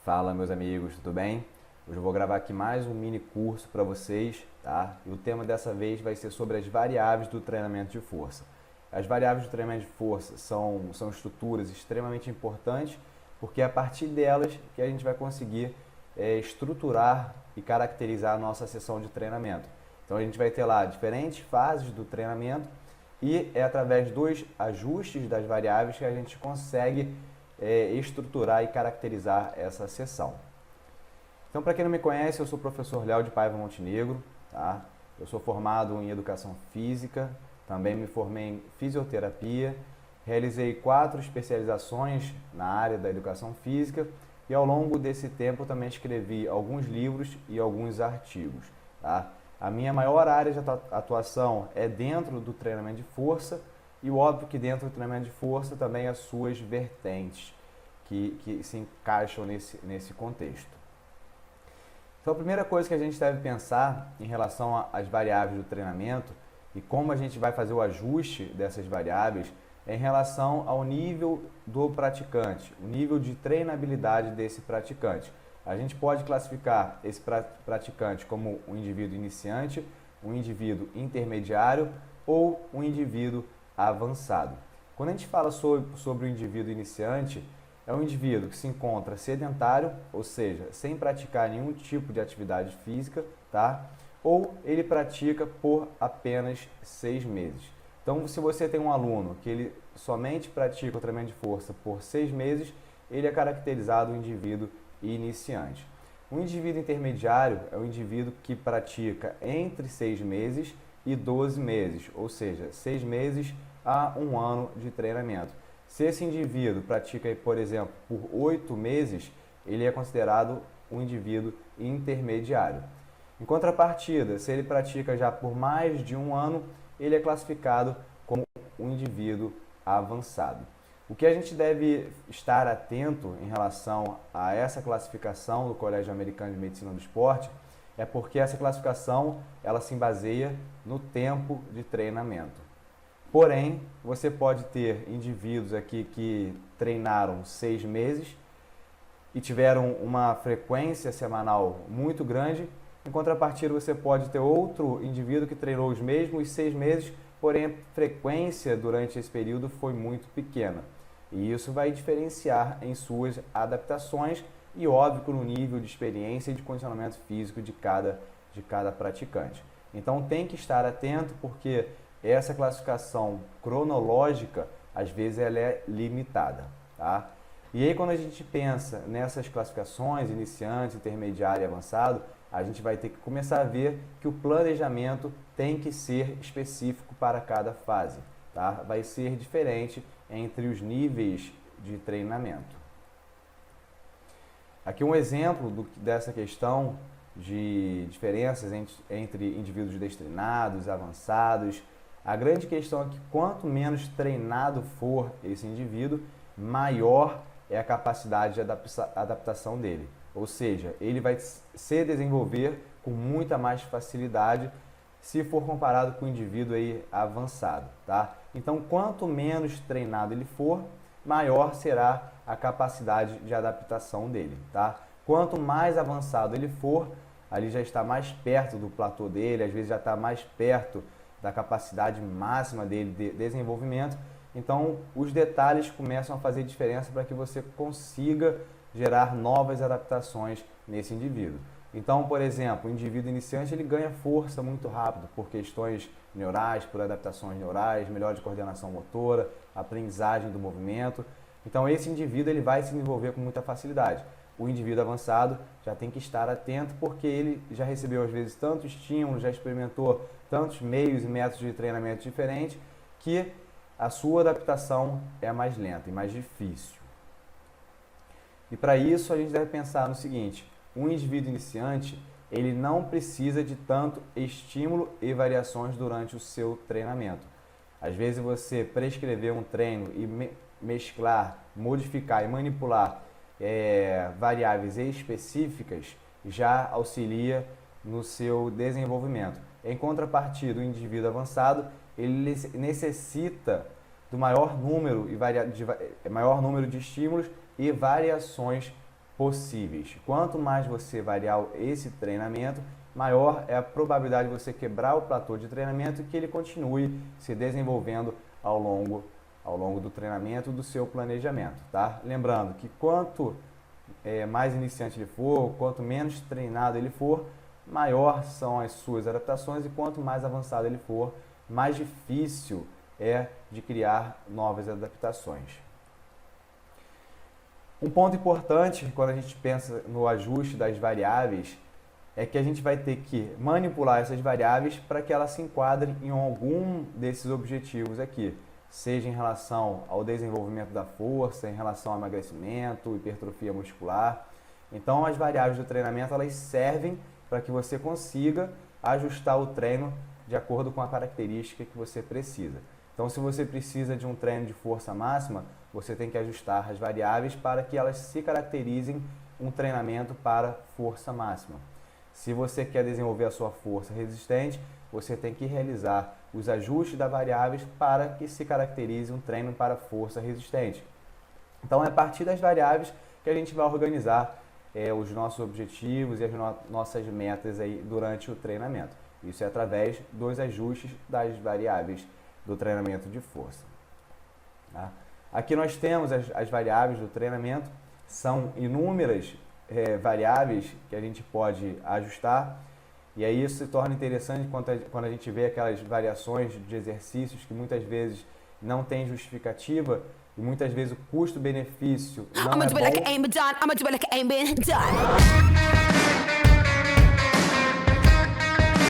Fala, meus amigos, tudo bem? Hoje eu vou gravar aqui mais um mini curso para vocês, tá? E o tema dessa vez vai ser sobre as variáveis do treinamento de força. As variáveis do treinamento de força são estruturas extremamente importantes, porque é a partir delas que a gente vai conseguir estruturar e caracterizar a nossa sessão de treinamento. Então a gente vai ter lá diferentes fases do treinamento e é através dos ajustes das variáveis que a gente consegue estruturar e caracterizar essa sessão. Então, para quem não me conhece, eu sou o professor Léo de Paiva Montenegro, tá? Eu sou formado em Educação Física, também me formei em Fisioterapia, realizei 4 especializações na área da Educação Física e ao longo desse tempo eu também escrevi alguns livros e alguns artigos, tá? A minha maior área de atuação é dentro do treinamento de força e óbvio que dentro do treinamento de força também as suas vertentes que se encaixam nesse contexto. Então a primeira coisa que a gente deve pensar em relação às variáveis do treinamento e como a gente vai fazer o ajuste dessas variáveis é em relação ao nível do praticante, o nível de treinabilidade desse praticante. A gente pode classificar esse praticante como um indivíduo iniciante, um indivíduo intermediário ou um indivíduo avançado. Quando a gente fala sobre o indivíduo iniciante, é um indivíduo que se encontra sedentário, ou seja, sem praticar nenhum tipo de atividade física, tá? Ou ele pratica por apenas 6 meses. Então, se você tem um aluno que ele somente pratica o treinamento de força por 6 meses, ele é caracterizado um indivíduo iniciante. O indivíduo intermediário é um indivíduo que pratica entre 6 meses e 12 meses, ou seja, 6 meses a 1 ano de treinamento. Se esse indivíduo pratica, por exemplo, por 8 meses, ele é considerado um indivíduo intermediário. Em contrapartida, se ele pratica já por mais de 1 ano, ele é classificado como um indivíduo avançado. O que a gente deve estar atento em relação a essa classificação do Colégio Americano de Medicina do Esporte é porque essa classificação ela se baseia no tempo de treinamento. Porém, você pode ter indivíduos aqui que treinaram 6 meses e tiveram uma frequência semanal muito grande. Em contrapartida, você pode ter outro indivíduo que treinou os mesmos 6 meses, porém a frequência durante esse período foi muito pequena. E isso vai diferenciar em suas adaptações e, óbvio, no nível de experiência e de condicionamento físico de cada praticante. Então, tem que estar atento porque essa classificação cronológica, às vezes, ela é limitada, tá? E aí, quando a gente pensa nessas classificações, iniciante, intermediário e avançado, a gente vai ter que começar a ver que o planejamento tem que ser específico para cada fase, tá? Vai ser diferente entre os níveis de treinamento. Aqui um exemplo dessa questão de diferenças entre indivíduos destreinados, avançados. A grande questão é que quanto menos treinado for esse indivíduo, maior é a capacidade de adaptação dele. Ou seja, ele vai se desenvolver com muita mais facilidade se for comparado com o indivíduo aí avançado, tá? Então, quanto menos treinado ele for, maior será a capacidade de adaptação dele, tá? Quanto mais avançado ele for, ali já está mais perto do platô dele, às vezes já está mais perto da capacidade máxima dele de desenvolvimento. Então, os detalhes começam a fazer diferença para que você consiga gerar novas adaptações nesse indivíduo. Então, por exemplo, o indivíduo iniciante ele ganha força muito rápido por questões neurais, por adaptações neurais, melhor de coordenação motora, aprendizagem do movimento. Então, esse indivíduo ele vai se desenvolver com muita facilidade. O indivíduo avançado já tem que estar atento porque ele já recebeu às vezes tanto estímulo, já experimentou tantos meios e métodos de treinamento diferentes que a sua adaptação é mais lenta e mais difícil. E para isso a gente deve pensar no seguinte: um indivíduo iniciante ele não precisa de tanto estímulo e variações durante o seu treinamento. Às vezes você prescrever um treino e mesclar, modificar e manipular variáveis específicas já auxilia no seu desenvolvimento. Em contrapartida, o indivíduo avançado ele necessita do maior número de estímulos e variações possíveis. Quanto mais você variar esse treinamento, maior é a probabilidade de você quebrar o platô de treinamento e que ele continue se desenvolvendo ao longo do treinamento do seu planejamento, tá? Lembrando que quanto mais iniciante ele for, quanto menos treinado ele for, maior são as suas adaptações, e quanto mais avançado ele for, mais difícil é de criar novas adaptações. Um ponto importante quando a gente pensa no ajuste das variáveis é que a gente vai ter que manipular essas variáveis para que elas se enquadrem em algum desses objetivos aqui, seja em relação ao desenvolvimento da força, em relação ao emagrecimento, hipertrofia muscular. Então, as variáveis do treinamento, elas servem para que você consiga ajustar o treino de acordo com a característica que você precisa. Então, se você precisa de um treino de força máxima, você tem que ajustar as variáveis para que elas se caracterizem um treinamento para força máxima. Se você quer desenvolver a sua força resistente, você tem que realizar os ajustes das variáveis para que se caracterize um treino para força resistente. Então, é a partir das variáveis que a gente vai organizar os nossos objetivos e as nossas metas aí durante o treinamento. Isso é através dos ajustes das variáveis do treinamento de força. Tá? Aqui nós temos as variáveis do treinamento, são inúmeras variáveis que a gente pode ajustar, e aí isso se torna interessante quando a gente vê aquelas variações de exercícios que muitas vezes não tem justificativa e muitas vezes o custo-benefício não é bom.